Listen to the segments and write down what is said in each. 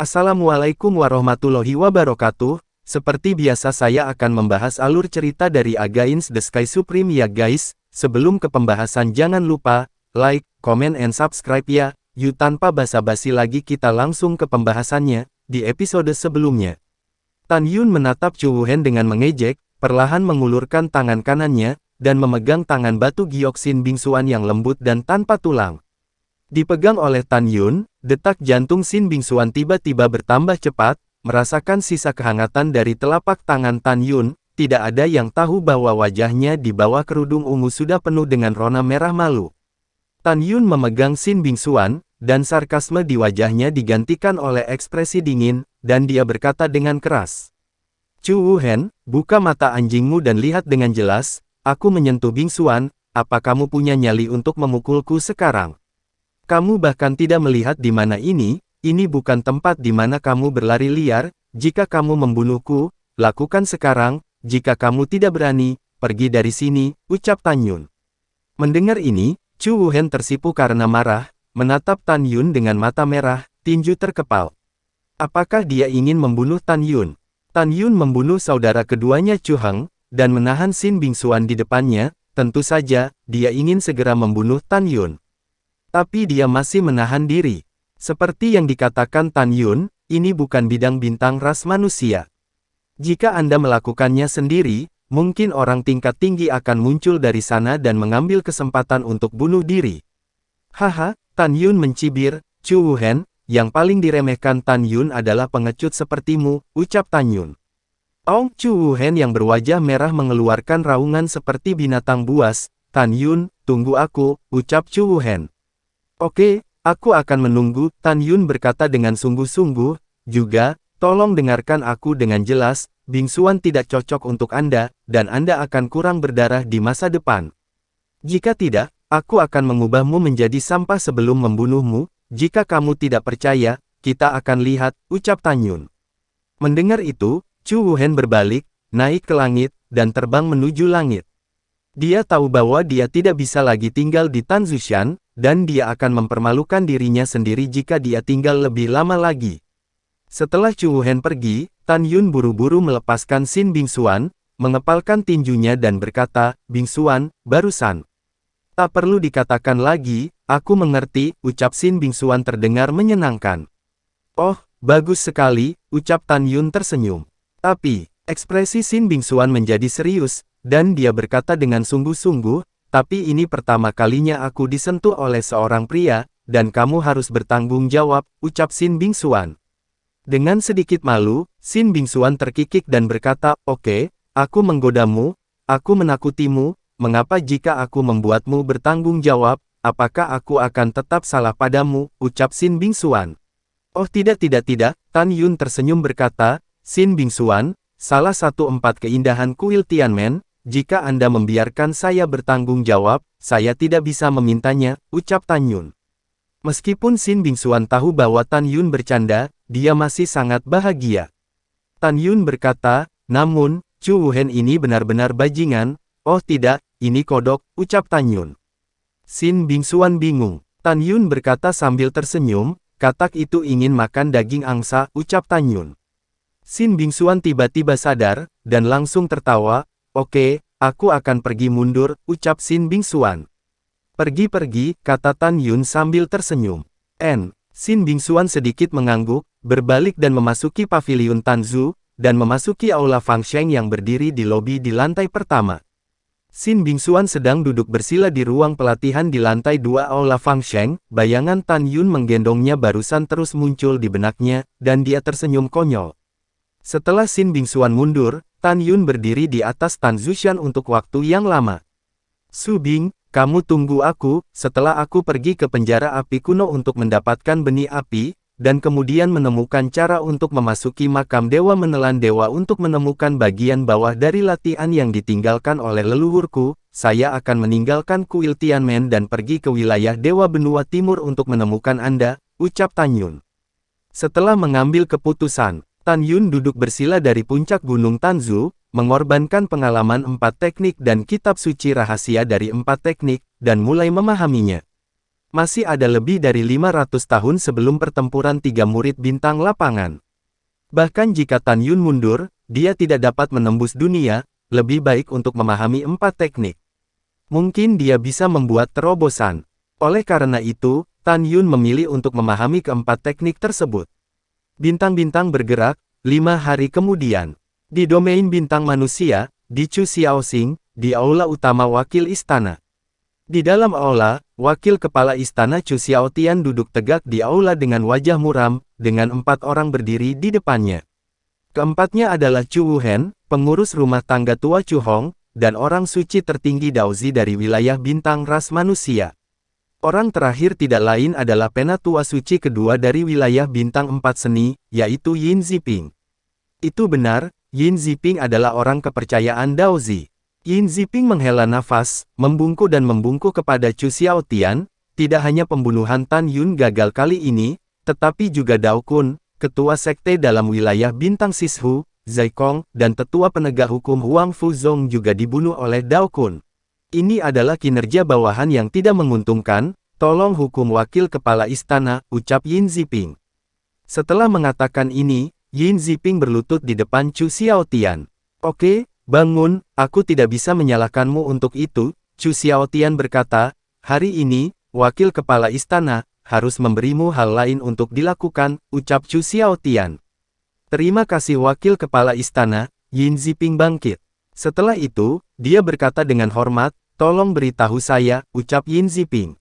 Assalamualaikum warahmatullahi wabarakatuh. Seperti biasa saya akan membahas alur cerita dari Against the Sky Supreme ya guys. Sebelum ke pembahasan jangan lupa, like, comment and subscribe ya. Yuk tanpa basa-basi lagi kita langsung ke pembahasannya. Di episode sebelumnya, Tan Yun menatap Chu Wuhen dengan mengejek, perlahan mengulurkan tangan kanannya, dan memegang tangan batu gioksin bingsuan yang lembut dan tanpa tulang. Dipegang oleh Tan Yun, detak jantung Sin Bingsuan tiba-tiba bertambah cepat, merasakan sisa kehangatan dari telapak tangan Tan Yun, tidak ada yang tahu bahwa wajahnya di bawah kerudung ungu sudah penuh dengan rona merah malu. Tan Yun memegang Sin Bingsuan, dan sarkasme di wajahnya digantikan oleh ekspresi dingin, dan dia berkata dengan keras. Chu Wuhen, buka mata anjingmu dan lihat dengan jelas, aku menyentuh Bingsuan, apa kamu punya nyali untuk memukulku sekarang? Kamu bahkan tidak melihat di mana ini bukan tempat di mana kamu berlari liar, jika kamu membunuhku, lakukan sekarang, jika kamu tidak berani, pergi dari sini, ucap Tan Yun. Mendengar ini, Chu Wuhen tersipu karena marah, menatap Tan Yun dengan mata merah, tinju terkepal. Apakah dia ingin membunuh Tan Yun? Tan Yun membunuh saudara keduanya Chu Heng, dan menahan Sin Bingsuan di depannya, tentu saja, dia ingin segera membunuh Tan Yun. Tapi dia masih menahan diri. Seperti yang dikatakan Tan Yun, ini bukan bidang bintang ras manusia. Jika Anda melakukannya sendiri, mungkin orang tingkat tinggi akan muncul dari sana dan mengambil kesempatan untuk bunuh diri. Haha, Tan Yun mencibir, Chu Wuhen, yang paling diremehkan Tan Yun adalah pengecut sepertimu, ucap Tan Yun. Ong Chu Wuhen yang berwajah merah mengeluarkan raungan seperti binatang buas. Tan Yun, tunggu aku, ucap Chu Wuhen. Oke, aku akan menunggu, Tan Yun berkata dengan sungguh-sungguh, juga, tolong dengarkan aku dengan jelas, Bingsuan tidak cocok untuk Anda, dan Anda akan kurang berdarah di masa depan. Jika tidak, aku akan mengubahmu menjadi sampah sebelum membunuhmu, jika kamu tidak percaya, kita akan lihat, ucap Tan Yun. Mendengar itu, Chu Wuhen berbalik, naik ke langit, dan terbang menuju langit. Dia tahu bahwa dia tidak bisa lagi tinggal di Tanzhusian, dan dia akan mempermalukan dirinya sendiri jika dia tinggal lebih lama lagi. Setelah Chu Wuhen pergi, Tan Yun buru-buru melepaskan Sin Bingsuan, mengepalkan tinjunya dan berkata, Bingsuan, barusan. Tak perlu dikatakan lagi, aku mengerti, ucap Sin Bingsuan terdengar menyenangkan. Oh, bagus sekali, ucap Tan Yun tersenyum. Tapi, ekspresi Sin Bingsuan menjadi serius, dan dia berkata dengan sungguh-sungguh, tapi ini pertama kalinya aku disentuh oleh seorang pria, dan kamu harus bertanggung jawab, ucap Sin Bingsuan. Dengan sedikit malu, Sin Bingsuan terkikik dan berkata, oke, aku menggodamu, aku menakutimu, mengapa jika aku membuatmu bertanggung jawab, apakah aku akan tetap salah padamu, ucap Sin Bingsuan. Oh tidak, Tan Yun tersenyum berkata, Sin Bingsuan, salah satu 4 keindahan kuil Tianmen, jika Anda membiarkan saya bertanggung jawab, saya tidak bisa memintanya, ucap Tan Yun. Meskipun Sin Bingsuan tahu bahwa Tan Yun bercanda, dia masih sangat bahagia. Tan Yun berkata, namun, Chu Wuhen ini benar-benar bajingan, oh tidak, ini kodok, ucap Tan Yun. Sin Bingsuan bingung. Tan Yun berkata sambil tersenyum, katak itu ingin makan daging angsa, ucap Tan Yun. Sin Bingsuan tiba-tiba sadar, dan langsung tertawa, oke, aku akan pergi mundur, ucap Sin Bingsuan. Pergi-pergi, kata Tan Yun sambil tersenyum. Sin Bingsuan sedikit mengangguk, berbalik dan memasuki paviliun Tanzu, dan memasuki aula Fang Sheng yang berdiri di lobi di lantai pertama. Sin Bingsuan sedang duduk bersila di ruang pelatihan di lantai 2 aula Fang Sheng, bayangan Tan Yun menggendongnya barusan terus muncul di benaknya, dan dia tersenyum konyol. Setelah Sin Bingsuan mundur, Tan Yun berdiri di atas Tanzhusian untuk waktu yang lama. Su Bing, kamu tunggu aku, setelah aku pergi ke penjara api kuno untuk mendapatkan benih api, dan kemudian menemukan cara untuk memasuki makam dewa menelan dewa untuk menemukan bagian bawah dari latihan yang ditinggalkan oleh leluhurku, saya akan meninggalkan kuil Tianmen dan pergi ke wilayah dewa benua timur untuk menemukan Anda, ucap Tan Yun. Setelah mengambil keputusan, Tan Yun duduk bersila dari puncak gunung Tanzu, mengorbankan pengalaman 4 teknik dan kitab suci rahasia dari 4 teknik, dan mulai memahaminya. Masih ada lebih dari 500 tahun sebelum pertempuran tiga murid bintang lapangan. Bahkan jika Tan Yun mundur, dia tidak dapat menembus dunia, lebih baik untuk memahami 4 teknik. Mungkin dia bisa membuat terobosan. Oleh karena itu, Tan Yun memilih untuk memahami keempat teknik tersebut. Bintang-bintang bergerak, 5 hari kemudian. Di domain bintang manusia, di Chu Xiaoxing, di aula utama wakil istana. Di dalam aula, wakil kepala istana Chu Xiaotian duduk tegak di aula dengan wajah muram, dengan 4 orang berdiri di depannya. Keempatnya adalah Chu Wuhen, pengurus rumah tangga tua Chu Hong, dan orang suci tertinggi Daozi dari wilayah bintang ras manusia. Orang terakhir tidak lain adalah penatua suci kedua dari wilayah bintang 4 seni, yaitu Yin Ziping. Itu benar, Yin Ziping adalah orang kepercayaan Daozi. Yin Ziping menghela nafas, membungkuk dan membungkuk kepada Chu Xiaotian. Tidak hanya pembunuhan Tan Yun gagal kali ini, tetapi juga Dao Kun, ketua sekte dalam wilayah bintang Sishu, Zai Kong, dan tetua penegak hukum Huang Fuzong juga dibunuh oleh Dao Kun. Ini adalah kinerja bawahan yang tidak menguntungkan, tolong hukum wakil kepala istana, ucap Yin Ziping. Setelah mengatakan ini, Yin Ziping berlutut di depan Chu Xiaotian. Oke, bangun, aku tidak bisa menyalahkanmu untuk itu, Chu Xiaotian berkata, hari ini, wakil kepala istana, harus memberimu hal lain untuk dilakukan, ucap Chu Xiaotian. Terima kasih wakil kepala istana, Yin Ziping bangkit. Setelah itu, dia berkata dengan hormat, tolong beritahu saya, ucap Yin Ziping.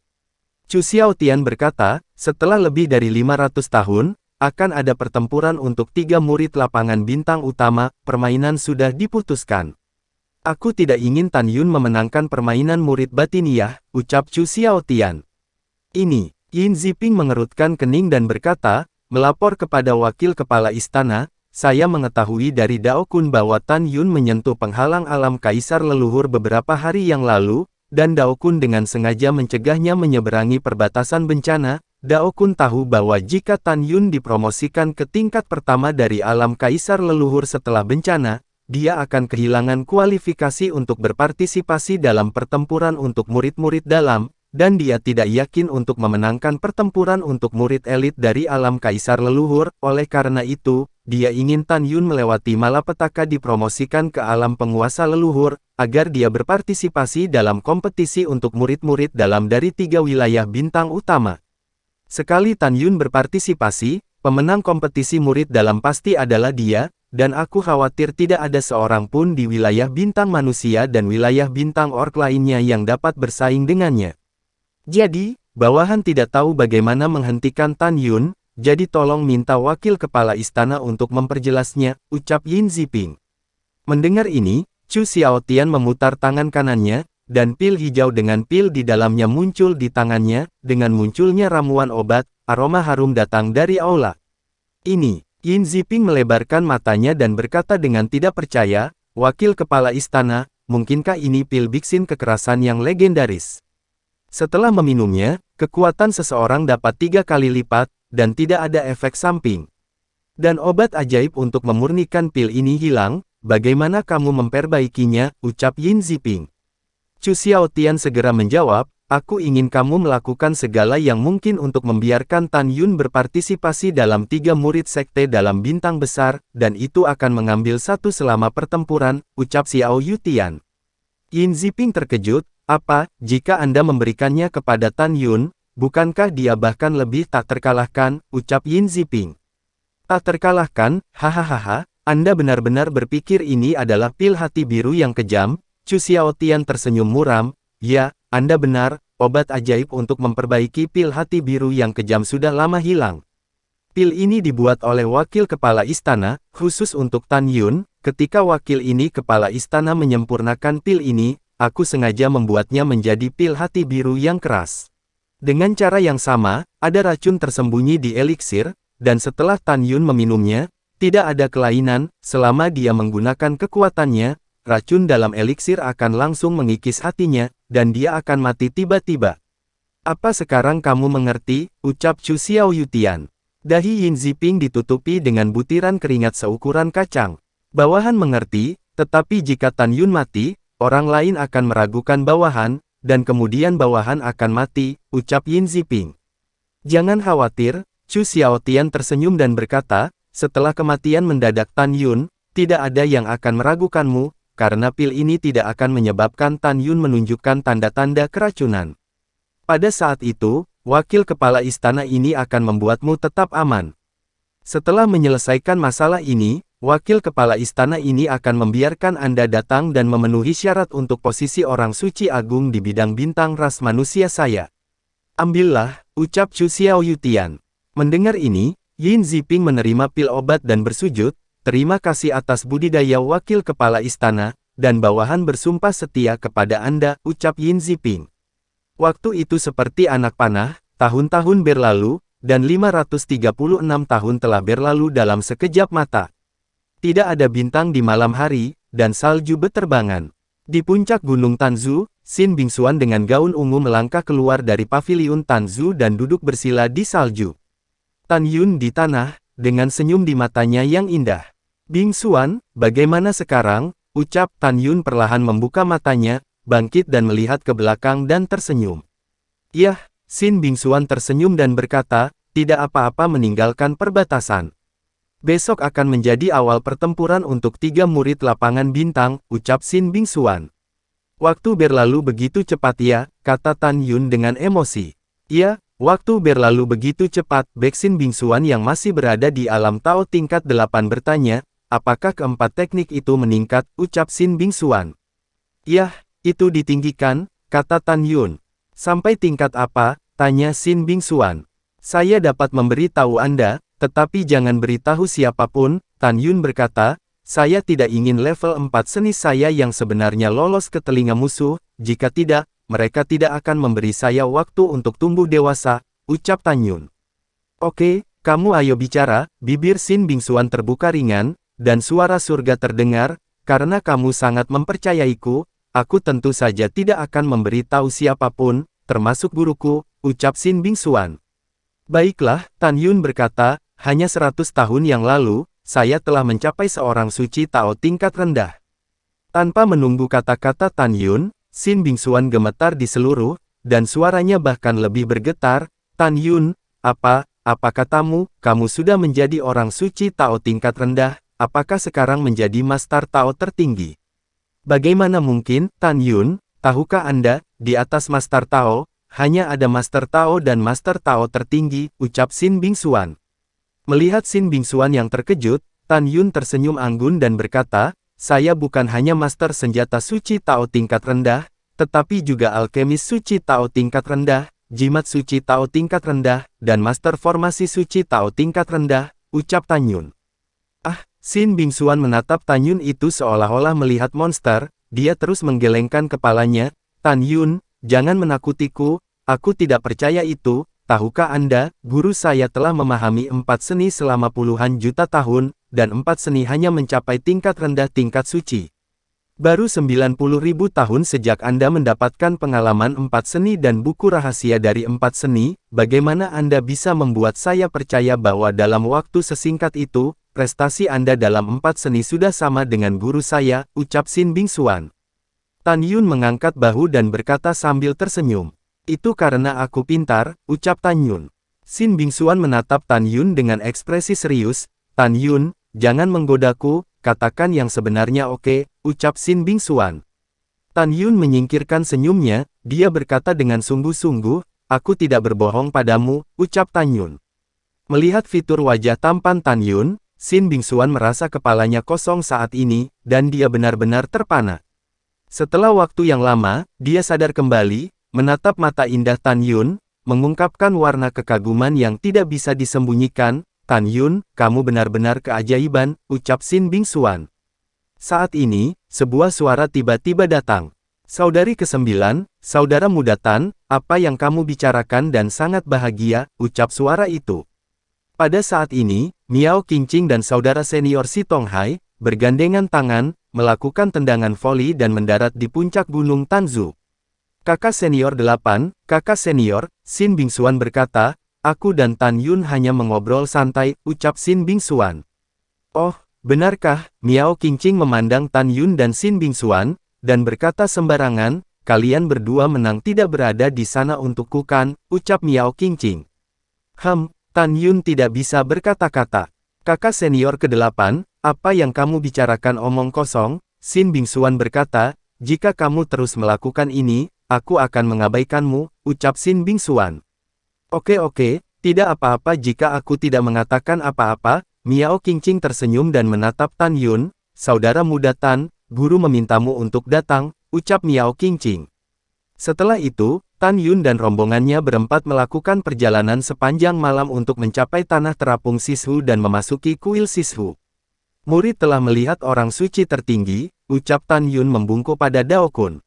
Chu Xiaotian berkata, setelah lebih dari 500 tahun, akan ada pertempuran untuk 3 murid lapangan bintang utama, permainan sudah diputuskan. Aku tidak ingin Tan Yun memenangkan permainan murid batiniah, ucap Chu Xiaotian. Ini, Yin Ziping mengerutkan kening dan berkata, melapor kepada wakil kepala istana, saya mengetahui dari Dao Kun bahwa Tan Yun menyentuh penghalang alam kaisar leluhur beberapa hari yang lalu, dan Dao Kun dengan sengaja mencegahnya menyeberangi perbatasan bencana. Dao Kun tahu bahwa jika Tan Yun dipromosikan ke tingkat pertama dari alam kaisar leluhur setelah bencana, dia akan kehilangan kualifikasi untuk berpartisipasi dalam pertempuran untuk murid-murid dalam, dan dia tidak yakin untuk memenangkan pertempuran untuk murid elit dari alam kaisar leluhur. Oleh karena itu, dia ingin Tan Yun melewati malapetaka dipromosikan ke alam penguasa leluhur, agar dia berpartisipasi dalam kompetisi untuk murid-murid dalam dari 3 wilayah bintang utama. Sekali Tan Yun berpartisipasi, pemenang kompetisi murid dalam pasti adalah dia, dan aku khawatir tidak ada seorang pun di wilayah bintang manusia dan wilayah bintang orc lainnya yang dapat bersaing dengannya. Jadi, bawahan tidak tahu bagaimana menghentikan Tan Yun, jadi tolong minta wakil kepala istana untuk memperjelasnya, ucap Yin Ziping. Mendengar ini, Chu Xiaotian memutar tangan kanannya, dan pil hijau dengan pil di dalamnya muncul di tangannya. Dengan munculnya ramuan obat, aroma harum datang dari aula. Ini, Yin Ziping melebarkan matanya dan berkata dengan tidak percaya, wakil kepala istana, mungkinkah ini pil biksin kekerasan yang legendaris? Setelah meminumnya, kekuatan seseorang dapat 3 kali lipat, dan tidak ada efek samping. Dan obat ajaib untuk memurnikan pil ini hilang, bagaimana kamu memperbaikinya, ucap Yin Ziping. Chu Xiaotian segera menjawab, aku ingin kamu melakukan segala yang mungkin untuk membiarkan Tan Yun berpartisipasi dalam 3 murid sekte dalam bintang besar, dan itu akan mengambil satu selama pertempuran, ucap Xiao Yutian. Yin Ziping terkejut, apa, jika Anda memberikannya kepada Tan Yun, bukankah dia bahkan lebih tak terkalahkan, ucap Yin Ziping. Tak terkalahkan, hahaha, Anda benar-benar berpikir ini adalah pil hati biru yang kejam? Chu Xiaotian tersenyum muram, ya, Anda benar, obat ajaib untuk memperbaiki pil hati biru yang kejam sudah lama hilang. Pil ini dibuat oleh wakil kepala istana, khusus untuk Tan Yun. Ketika wakil ini kepala istana menyempurnakan pil ini, aku sengaja membuatnya menjadi pil hati biru yang keras. Dengan cara yang sama, ada racun tersembunyi di eliksir, dan setelah Tan Yun meminumnya, tidak ada kelainan, selama dia menggunakan kekuatannya, racun dalam eliksir akan langsung mengikis hatinya, dan dia akan mati tiba-tiba. Apa sekarang kamu mengerti, ucap Chu Xiao Yutian. Dahi Yin Ziping ditutupi dengan butiran keringat seukuran kacang. Bawahan mengerti, tetapi jika Tan Yun mati, orang lain akan meragukan bawahan, dan kemudian bawahan akan mati, ucap Yin Ziping. Jangan khawatir, Chu Xiaotian tersenyum dan berkata, setelah kematian mendadak Tan Yun, tidak ada yang akan meragukanmu, karena pil ini tidak akan menyebabkan Tan Yun menunjukkan tanda-tanda keracunan. Pada saat itu, wakil kepala istana ini akan membuatmu tetap aman. Setelah menyelesaikan masalah ini, wakil kepala istana ini akan membiarkan Anda datang dan memenuhi syarat untuk posisi orang suci agung di bidang bintang ras manusia saya. Ambillah, ucap Chu Xiaoyutian. Mendengar ini, Yin Ziping menerima pil obat dan bersujud, terima kasih atas budidaya wakil kepala istana, dan bawahan bersumpah setia kepada Anda, ucap Yin Ziping. Waktu itu seperti anak panah, tahun-tahun berlalu, dan 536 tahun telah berlalu dalam sekejap mata. Tidak ada bintang di malam hari, dan salju beterbangan. Di puncak Gunung Tanzu, Xin Bingxuan dengan gaun ungu melangkah keluar dari paviliun Tanzu dan duduk bersila di salju. Tan Yun di tanah, dengan senyum di matanya yang indah. Bingxuan, bagaimana sekarang? Ucap Tan Yun perlahan membuka matanya, bangkit dan melihat ke belakang dan tersenyum. Yah, Xin Bingxuan tersenyum dan berkata, tidak apa-apa meninggalkan perbatasan. Besok akan menjadi awal pertempuran untuk 3 murid lapangan bintang, ucap Xin Bingxuan. Waktu berlalu begitu cepat ya, kata Tan Yun dengan emosi. Ya, waktu berlalu begitu cepat, Xin Bingxuan yang masih berada di alam Tao tingkat 8 bertanya, apakah keempat teknik itu meningkat, ucap Xin Bingxuan. Yah, itu ditinggikan, kata Tan Yun. Sampai tingkat apa? Tanya Xin Bingxuan. Saya dapat memberi tahu Anda, tetapi jangan beritahu siapapun, Tan Yun berkata, saya tidak ingin level 4 seni saya yang sebenarnya lolos ke telinga musuh, jika tidak, mereka tidak akan memberi saya waktu untuk tumbuh dewasa, ucap Tan Yun. Oke, kamu ayo bicara, bibir Xin Bingxuan terbuka ringan, dan suara surga terdengar, karena kamu sangat mempercayaiku, aku tentu saja tidak akan memberi tahu siapapun, termasuk guruku, ucap Xin Bingxuan. Baiklah, Tan Yun berkata, hanya 100 tahun yang lalu, saya telah mencapai seorang suci Tao tingkat rendah. Tanpa menunggu kata-kata Tan Yun, Xin Bingxuan gemetar di seluruh, dan suaranya bahkan lebih bergetar, Tan Yun, apa katamu, kamu sudah menjadi orang suci Tao tingkat rendah, apakah sekarang menjadi Master Tao tertinggi? Bagaimana mungkin, Tan Yun, tahukah Anda, di atas Master Tao, hanya ada Master Tao dan Master Tao tertinggi, ucap Xin Bingxuan. Melihat Xin Bingxuan yang terkejut, Tan Yun tersenyum anggun dan berkata, saya bukan hanya Master Senjata Suci Tao tingkat rendah, tetapi juga Alkemis Suci Tao tingkat rendah, Jimat Suci Tao tingkat rendah, dan Master Formasi Suci Tao tingkat rendah, ucap Tan Yun. Xin Bingxuan menatap Tan Yun itu seolah-olah melihat monster, dia terus menggelengkan kepalanya, Tan Yun, jangan menakutiku, aku tidak percaya itu, tahukah Anda, guru saya telah memahami 4 seni selama puluhan juta tahun, dan 4 seni hanya mencapai tingkat rendah tingkat suci. Baru 90.000 tahun sejak Anda mendapatkan pengalaman 4 seni dan buku rahasia dari 4 seni, bagaimana Anda bisa membuat saya percaya bahwa dalam waktu sesingkat itu, prestasi Anda dalam 4 seni sudah sama dengan guru saya, ucap Xin Bingxuan. Tan Yun mengangkat bahu dan berkata sambil tersenyum. Itu karena aku pintar, ucap Tan Yun. Xin Bingxuan menatap Tan Yun dengan ekspresi serius, Tan Yun, jangan menggodaku, katakan yang sebenarnya oke, ucap Xin Bingxuan. Tan Yun menyingkirkan senyumnya, dia berkata dengan sungguh-sungguh, aku tidak berbohong padamu, ucap Tan Yun. Melihat fitur wajah tampan Tan Yun, Xin Bingxuan merasa kepalanya kosong saat ini, dan dia benar-benar terpana. Setelah waktu yang lama, dia sadar kembali, menatap mata indah Tan Yun, mengungkapkan warna kekaguman yang tidak bisa disembunyikan, Tan Yun, kamu benar-benar keajaiban, ucap Xin Bingxuan. Saat ini, sebuah suara tiba-tiba datang. Saudari ke-9, saudara muda Tan, apa yang kamu bicarakan dan sangat bahagia, ucap suara itu. Pada saat ini, Miao Qingqing dan saudara senior Si Tonghai, bergandengan tangan, melakukan tendangan voli dan mendarat di puncak gunung Tanzu. Kakak senior 8, kakak senior, Xin Bingxuan berkata, aku dan Tan Yun hanya mengobrol santai, ucap Xin Bingxuan. Oh, benarkah? Miao Qingqing memandang Tan Yun dan Xin Bingxuan, dan berkata sembarangan, kalian berdua menang tidak berada di sana untukku kan, ucap Miao Qingqing. Tan Yun tidak bisa berkata-kata. Kakak senior ke-8, apa yang kamu bicarakan omong kosong? Xin Bingxuan berkata, jika kamu terus melakukan ini, aku akan mengabaikanmu, ucap Xin Bingxuan. Oke, tidak apa-apa jika aku tidak mengatakan apa-apa, Miao Qingqing tersenyum dan menatap Tan Yun, saudara muda Tan, guru memintamu untuk datang, ucap Miao Qingqing. Setelah itu, Tan Yun dan rombongannya berempat melakukan perjalanan sepanjang malam untuk mencapai tanah terapung Sishu dan memasuki kuil Sishu. Murid telah melihat orang suci tertinggi, ucap Tan Yun membungkuk pada Dao Kun.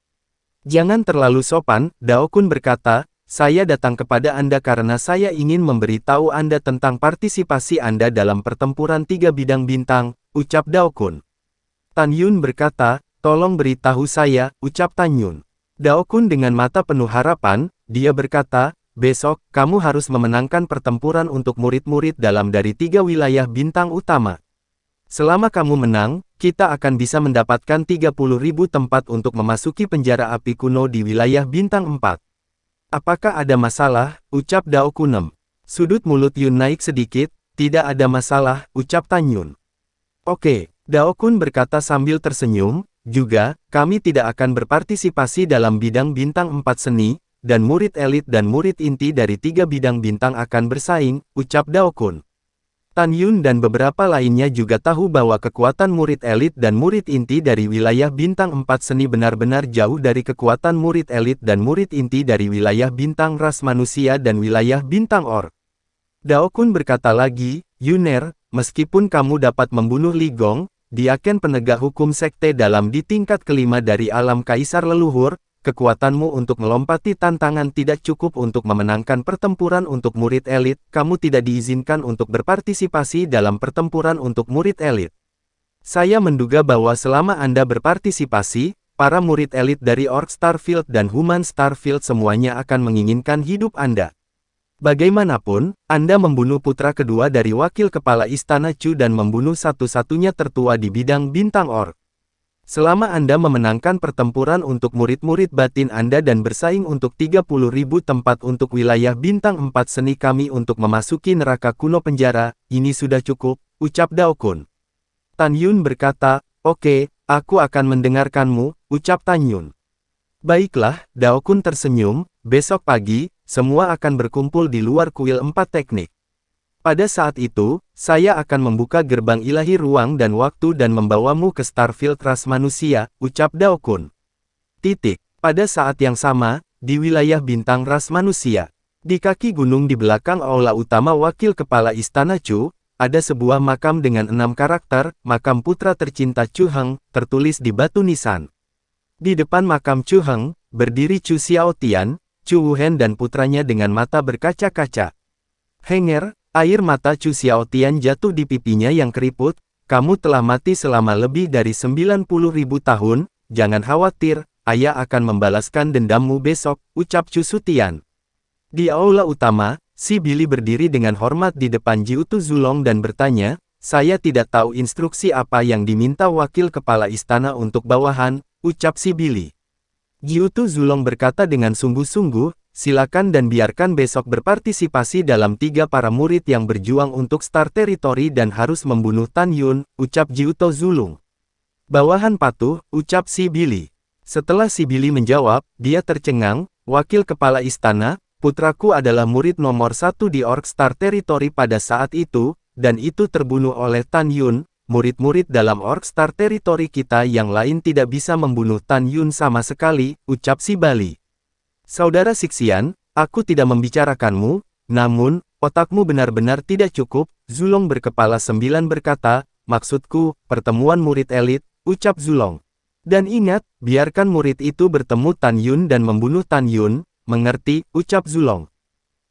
Jangan terlalu sopan, Dao Kun berkata, saya datang kepada Anda karena saya ingin memberitahu Anda tentang partisipasi Anda dalam pertempuran 3 bidang bintang, ucap Dao Kun. Tan Yun berkata, tolong beritahu saya, ucap Tan Yun. Dao Kun dengan mata penuh harapan, dia berkata, besok, kamu harus memenangkan pertempuran untuk murid-murid dalam dari 3 wilayah bintang utama. Selama kamu menang, kita akan bisa mendapatkan 30.000 tempat untuk memasuki penjara api kuno di wilayah bintang 4. Apakah ada masalah, ucap Dao Kunem. Sudut mulut Yun naik sedikit, tidak ada masalah, ucap Tan Yun. Oke, Dao Kun berkata sambil tersenyum, juga, kami tidak akan berpartisipasi dalam bidang bintang 4 seni, dan murid elit dan murid inti dari 3 bidang bintang akan bersaing, ucap Dao Kun. Tan Yun dan beberapa lainnya juga tahu bahwa kekuatan murid elit dan murid inti dari wilayah bintang 4 seni benar-benar jauh dari kekuatan murid elit dan murid inti dari wilayah bintang ras manusia dan wilayah bintang orc. Dao Kun berkata lagi, Yuner, meskipun kamu dapat membunuh Li Gong, Diaken penegak hukum sekte dalam di tingkat kelima dari alam kaisar leluhur, kekuatanmu untuk melompati tantangan tidak cukup untuk memenangkan pertempuran untuk murid elit, kamu tidak diizinkan untuk berpartisipasi dalam pertempuran untuk murid elit. Saya menduga bahwa selama Anda berpartisipasi, para murid elit dari Orc Starfield dan Human Starfield semuanya akan menginginkan hidup Anda. Bagaimanapun, Anda membunuh putra kedua dari wakil kepala Istana Chu dan membunuh satu-satunya tertua di bidang bintang orc. Selama Anda memenangkan pertempuran untuk murid-murid batin Anda dan bersaing untuk 30.000 tempat untuk wilayah bintang 4 seni kami untuk memasuki neraka kuno penjara, ini sudah cukup, ucap Dao Kun. Tan Yun berkata, oke, aku akan mendengarkanmu, ucap Tan Yun. Baiklah, Dao Kun tersenyum, besok pagi, semua akan berkumpul di luar kuil 4 teknik. Pada saat itu, saya akan membuka gerbang ilahi ruang dan waktu dan membawamu ke Starfield ras manusia, ucap Dao Kun. Pada saat yang sama, di wilayah bintang ras manusia, di kaki gunung di belakang aula utama wakil kepala Istana Chu, ada sebuah makam dengan 6 karakter, makam putra tercinta Chu Heng, tertulis di batu nisan. Di depan makam Chu Heng, berdiri Chu Xiaotian, Chu Wuhen dan putranya dengan mata berkaca-kaca. Henger, air mata Chu Xiaotian jatuh di pipinya yang keriput, kamu telah mati selama lebih dari 90.000 tahun, jangan khawatir, ayah akan membalaskan dendammu besok, ucap Chu Sutian. Di aula utama, si Billy berdiri dengan hormat di depan Jiutu Zulong dan bertanya, saya tidak tahu instruksi apa yang diminta wakil kepala istana untuk bawahan, ucap si Billy. Jiutu Zulong berkata dengan sungguh-sungguh, silakan dan biarkan besok berpartisipasi dalam 3 para murid yang berjuang untuk Star Territory dan harus membunuh Tan Yun, ucap Jiutu Zulong. Bawahan patuh, ucap si Billy. Setelah si Billy menjawab, dia tercengang, wakil kepala istana, putraku adalah murid nomor 1 di Orc Star Territory pada saat itu, dan itu terbunuh oleh Tan Yun. Murid-murid dalam Orc Star Territory kita yang lain tidak bisa membunuh Tan Yun sama sekali, ucap si Bali. Saudara Sixian, aku tidak membicarakanmu, namun, otakmu benar-benar tidak cukup, Zulong berkepala 9 berkata, maksudku, pertemuan murid elit, ucap Zulong. Dan ingat, biarkan murid itu bertemu Tan Yun dan membunuh Tan Yun, mengerti, ucap Zulong.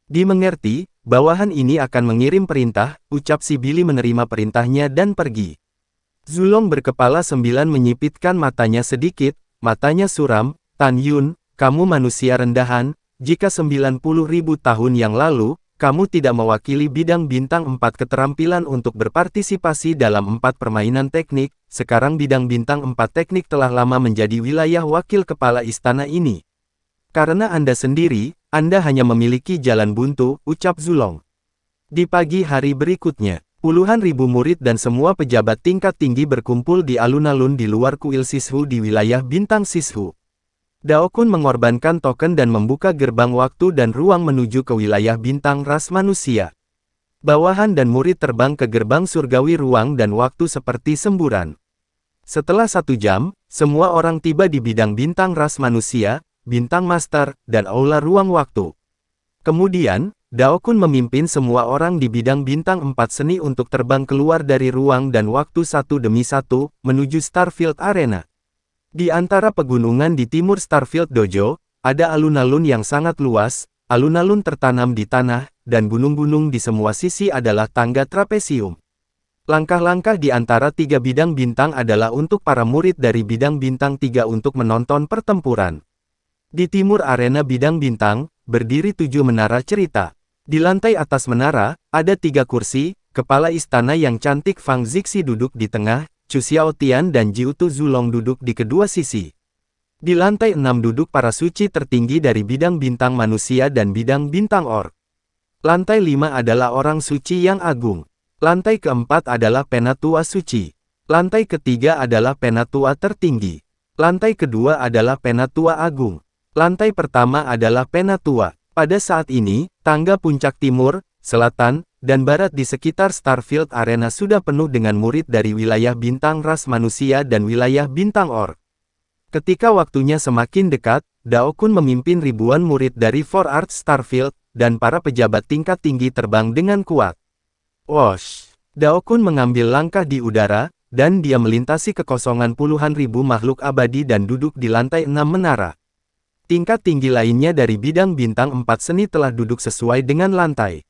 Dimengerti, bawahan ini akan mengirim perintah, ucap si Billy menerima perintahnya dan pergi. Zulong berkepala 9 menyipitkan matanya sedikit, matanya suram, Tan Yun, kamu manusia rendahan, jika 90.000 tahun yang lalu, kamu tidak mewakili bidang bintang 4 keterampilan untuk berpartisipasi dalam 4 permainan teknik, sekarang bidang bintang 4 teknik telah lama menjadi wilayah wakil kepala istana ini. Karena Anda sendiri, Anda hanya memiliki jalan buntu, ucap Zulong. Di pagi hari berikutnya, puluhan ribu murid dan semua pejabat tingkat tinggi berkumpul di alun-alun di luar kuil Sishu di wilayah bintang Sishu. Dao Kun mengorbankan token dan membuka gerbang waktu dan ruang menuju ke wilayah bintang ras manusia. Bawahan dan murid terbang ke gerbang surgawi ruang dan waktu seperti semburan. Setelah 1 jam, semua orang tiba di bidang bintang ras manusia, bintang master, dan aula ruang waktu. Kemudian, Dao Kun memimpin semua orang di bidang bintang 4 seni untuk terbang keluar dari ruang dan waktu satu demi satu, menuju Starfield Arena. Di antara pegunungan di timur Starfield Dojo, ada alun-alun yang sangat luas, alun-alun tertanam di tanah, dan gunung-gunung di semua sisi adalah tangga trapesium. Langkah-langkah di antara 3 bidang bintang adalah untuk para murid dari bidang bintang 3 untuk menonton pertempuran. Di timur arena bidang bintang, berdiri 7 menara cerita. Di lantai atas menara, ada 3 kursi, kepala istana yang cantik Fang Zixi duduk di tengah, Chu Xiaotian dan Jiutu Zulong duduk di kedua sisi. Di lantai 6 duduk para suci tertinggi dari bidang bintang manusia dan bidang bintang orc. Lantai 5 adalah orang suci yang agung. Lantai keempat adalah penatua suci. Lantai ketiga adalah penatua tertinggi. Lantai kedua adalah penatua agung. Lantai pertama adalah penatua. Pada saat ini, tangga puncak timur, selatan, dan barat di sekitar Starfield Arena sudah penuh dengan murid dari wilayah bintang ras manusia dan wilayah bintang orc. Ketika waktunya semakin dekat, Dao Kun memimpin ribuan murid dari Four Arts Starfield, dan para pejabat tingkat tinggi terbang dengan kuat. Wosh! Dao Kun mengambil langkah di udara, dan dia melintasi kekosongan puluhan ribu makhluk abadi dan duduk di lantai 6 menara. Tingkat tinggi lainnya dari bidang bintang 4 seni telah duduk sesuai dengan lantai.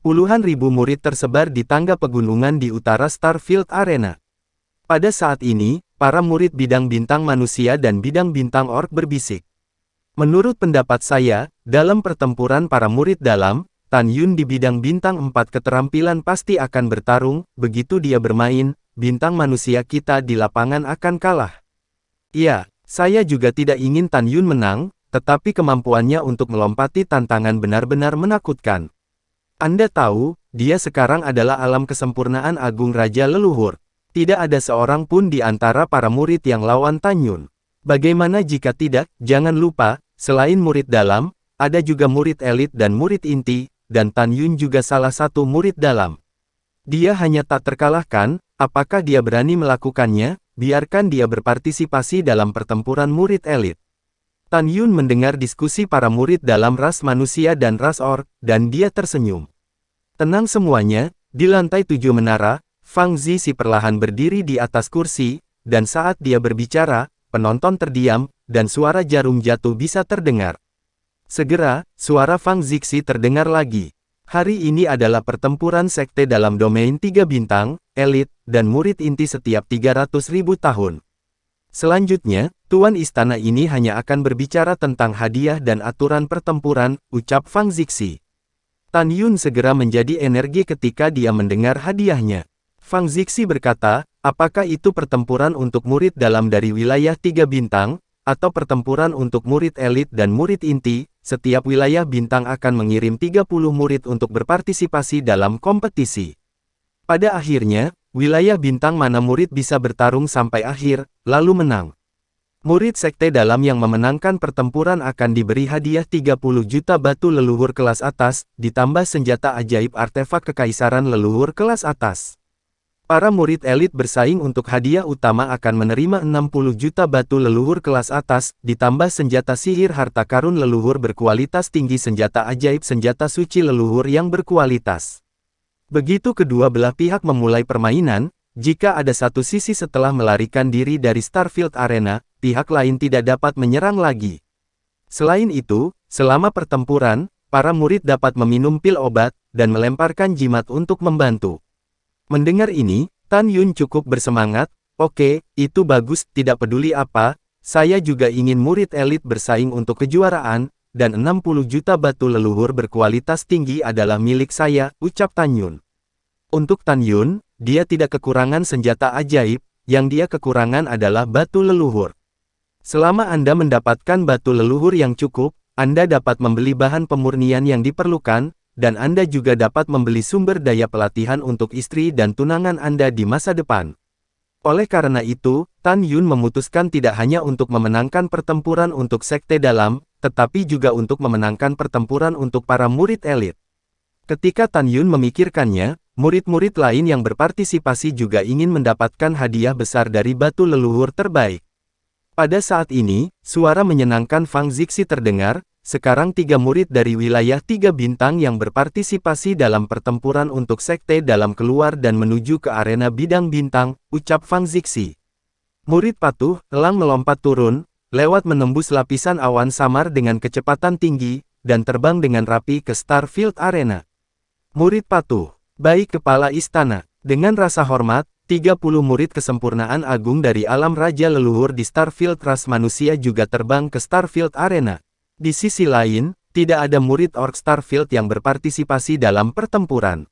Puluhan ribu murid tersebar di tangga pegunungan di utara Starfield Arena. Pada saat ini, para murid bidang bintang manusia dan bidang bintang orc berbisik. Menurut pendapat saya, dalam pertempuran para murid dalam, Tan Yun di bidang bintang 4 keterampilan pasti akan bertarung, begitu dia bermain, bintang manusia kita di lapangan akan kalah. Ya, saya juga tidak ingin Tan Yun menang, tetapi kemampuannya untuk melompati tantangan benar-benar menakutkan. Anda tahu, dia sekarang adalah alam kesempurnaan agung Raja Leluhur. Tidak ada seorang pun di antara para murid yang lawan Tan Yun. Bagaimana jika tidak, jangan lupa, selain murid dalam, ada juga murid elit dan murid inti, dan Tan Yun juga salah satu murid dalam. Dia hanya tak terkalahkan, apakah dia berani melakukannya? Biarkan dia berpartisipasi dalam pertempuran murid elit. Tan Yun mendengar diskusi para murid dalam ras manusia dan ras orc, dan dia tersenyum. Tenang semuanya, di lantai 7 menara, Fang Zixi perlahan berdiri di atas kursi, dan saat dia berbicara, penonton terdiam, dan suara jarum jatuh bisa terdengar. Segera, suara Fang Zixi terdengar lagi. Hari ini adalah pertempuran sekte dalam domain 3 bintang, elit, dan murid inti setiap 300.000 tahun. Selanjutnya, Tuan Istana ini hanya akan berbicara tentang hadiah dan aturan pertempuran, ucap Fang Zixi. Tan Yun segera menjadi energi ketika dia mendengar hadiahnya. Fang Zixi berkata, apakah itu pertempuran untuk murid dalam dari wilayah 3 bintang, atau pertempuran untuk murid elit dan murid inti? Setiap wilayah bintang akan mengirim 30 murid untuk berpartisipasi dalam kompetisi. Pada akhirnya, wilayah bintang mana murid bisa bertarung sampai akhir, lalu menang. Murid sekte dalam yang memenangkan pertempuran akan diberi hadiah 30 juta batu leluhur kelas atas, ditambah senjata ajaib artefak kekaisaran leluhur kelas atas. Para murid elit bersaing untuk hadiah utama akan menerima 60 juta batu leluhur kelas atas, ditambah senjata sihir harta karun leluhur berkualitas tinggi senjata ajaib senjata suci leluhur yang berkualitas. Begitu kedua belah pihak memulai permainan, jika ada satu sisi setelah melarikan diri dari Starfield Arena, pihak lain tidak dapat menyerang lagi. Selain itu, selama pertempuran, para murid dapat meminum pil obat, dan melemparkan jimat untuk membantu. Mendengar ini, Tan Yun cukup bersemangat, oke, itu bagus, tidak peduli apa, saya juga ingin murid elit bersaing untuk kejuaraan, dan 60 juta batu leluhur berkualitas tinggi adalah milik saya, ucap Tan Yun. Untuk Tan Yun, dia tidak kekurangan senjata ajaib, yang dia kekurangan adalah batu leluhur. Selama Anda mendapatkan batu leluhur yang cukup, Anda dapat membeli bahan pemurnian yang diperlukan, dan Anda juga dapat membeli sumber daya pelatihan untuk istri dan tunangan Anda di masa depan. Oleh karena itu, Tan Yun memutuskan tidak hanya untuk memenangkan pertempuran untuk sekte dalam, tetapi juga untuk memenangkan pertempuran untuk para murid elit. Ketika Tan Yun memikirkannya, murid-murid lain yang berpartisipasi juga ingin mendapatkan hadiah besar dari batu leluhur terbaik. Pada saat ini, suara menyenangkan Fang Zixi terdengar. Sekarang 3 murid dari wilayah 3 bintang yang berpartisipasi dalam pertempuran untuk sekte dalam keluar dan menuju ke arena bidang bintang, ucap Fang Zixi. Murid patuh, elang melompat turun, lewat menembus lapisan awan samar dengan kecepatan tinggi, dan terbang dengan rapi ke Starfield Arena. Murid patuh, baik kepala istana, dengan rasa hormat, 30 murid kesempurnaan agung dari alam raja leluhur di Starfield ras manusia juga terbang ke Starfield Arena. Di sisi lain, tidak ada murid Orc Starfield yang berpartisipasi dalam pertempuran.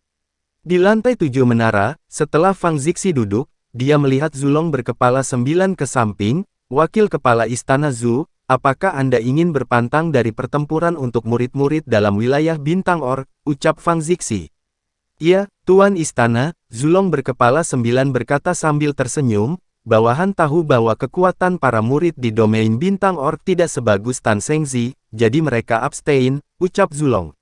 Di lantai 7 menara, setelah Fang Zixi duduk, dia melihat Zulong berkepala 9 ke samping. Wakil kepala istana Zhu, apakah Anda ingin berpantang dari pertempuran untuk murid-murid dalam wilayah bintang Orc, ucap Fang Zixi. Iya, Tuan Istana, Zulong berkepala 9 berkata sambil tersenyum. Bawahan tahu bahwa kekuatan para murid di domain bintang Orc tidak sebagus Tan Zhengzi, jadi mereka abstain, ucap Zulong.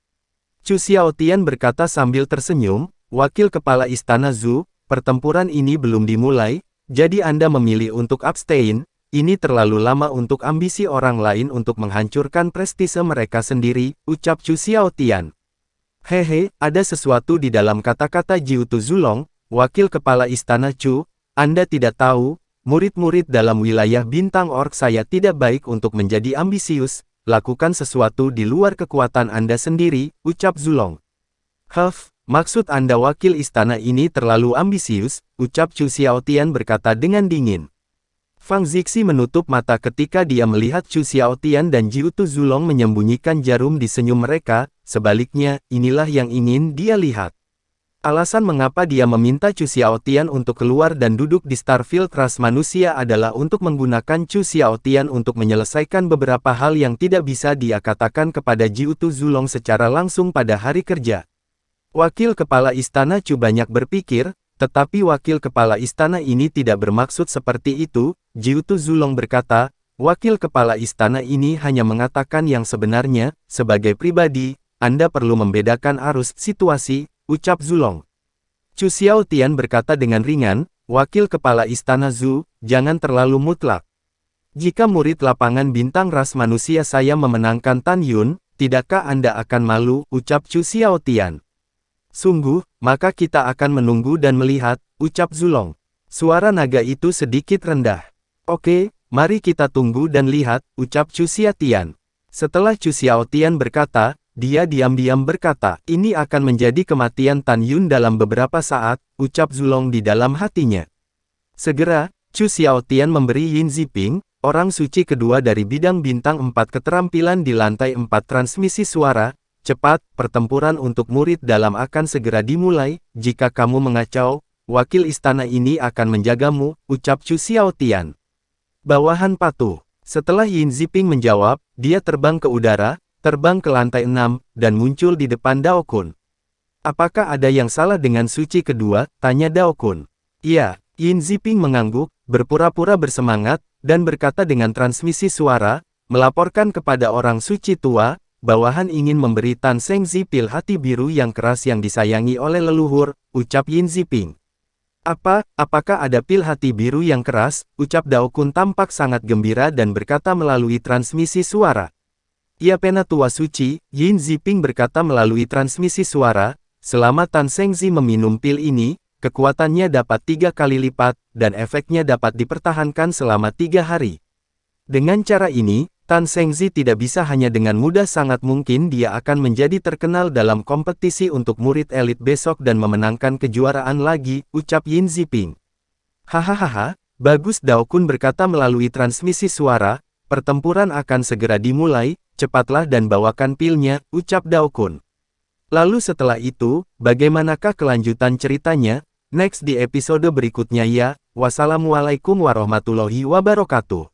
Chu Xiaotian berkata sambil tersenyum, wakil kepala istana Zhu, pertempuran ini belum dimulai, jadi Anda memilih untuk abstain, ini terlalu lama untuk ambisi orang lain untuk menghancurkan prestise mereka sendiri, ucap Chu Xiaotian. Hehe, ada sesuatu di dalam kata-kata Jiutu Zulong, wakil kepala istana Chu. Anda tidak tahu, murid-murid dalam wilayah bintang Orc saya tidak baik untuk menjadi ambisius, lakukan sesuatu di luar kekuatan Anda sendiri, ucap Zulong. Huff, maksud Anda wakil istana ini terlalu ambisius, ucap Chu Xiaotian berkata dengan dingin. Fang Zixi menutup mata ketika dia melihat Chu Xiaotian dan Jiutu Zulong menyembunyikan jarum di senyum mereka, sebaliknya, inilah yang ingin dia lihat. Alasan mengapa dia meminta Chu Xiaotian untuk keluar dan duduk di Starfield ras manusia adalah untuk menggunakan Chu Xiaotian untuk menyelesaikan beberapa hal yang tidak bisa dia katakan kepada Jiutu Zulong secara langsung pada hari kerja. Wakil kepala istana Chu banyak berpikir, tetapi wakil kepala istana ini tidak bermaksud seperti itu, Jiutu Zulong berkata, wakil kepala istana ini hanya mengatakan yang sebenarnya, sebagai pribadi, Anda perlu membedakan arus situasi, ucap Zulong. Chu Xiaotian berkata dengan ringan, wakil kepala istana Zhu, jangan terlalu mutlak. Jika murid lapangan bintang ras manusia saya memenangkan Tan Yun, tidakkah Anda akan malu, ucap Chu Xiaotian. Sungguh, maka kita akan menunggu dan melihat, ucap Zulong. Suara naga itu sedikit rendah. Oke, mari kita tunggu dan lihat, ucap Chu Xiaotian. Setelah Chu Xiaotian berkata, dia diam-diam berkata, ini akan menjadi kematian Tan Yun dalam beberapa saat, ucap Zulong di dalam hatinya. Segera, Chu Xiaotian memberi Yin Ziping, orang suci kedua dari bidang bintang 4 keterampilan di lantai 4 transmisi suara, cepat, pertempuran untuk murid dalam akan segera dimulai, jika kamu mengacau, wakil istana ini akan menjagamu, ucap Chu Xiaotian. Bawahan patuh. Setelah Yin Ziping menjawab, dia terbang ke udara, terbang ke lantai 6, dan muncul di depan Dao Kun. Apakah ada yang salah dengan suci kedua? Tanya Dao Kun. Iya, Yin Ziping mengangguk, berpura-pura bersemangat, dan berkata dengan transmisi suara, melaporkan kepada orang suci tua, bawahan ingin memberi Tan Zhengzi pil hati biru yang keras yang disayangi oleh leluhur, ucap Yin Ziping. Apakah ada pil hati biru yang keras? Ucap Dao Kun tampak sangat gembira dan berkata melalui transmisi suara. Ya penatua suci, Yin Ziping berkata melalui transmisi suara, selama Tan Zhengzi meminum pil ini, kekuatannya dapat 3 kali lipat, dan efeknya dapat dipertahankan selama 3 hari. Dengan cara ini, Tan Zhengzi tidak bisa hanya dengan mudah sangat mungkin dia akan menjadi terkenal dalam kompetisi untuk murid elit besok dan memenangkan kejuaraan lagi, ucap Yin Ziping. Hahaha, bagus Dao Kun berkata melalui transmisi suara, Pertempuran akan segera dimulai, cepatlah dan bawakan pilnya, ucap Dao Kun. Lalu setelah itu, bagaimanakah kelanjutan ceritanya? Next di episode berikutnya ya. Wassalamualaikum warahmatullahi wabarakatuh.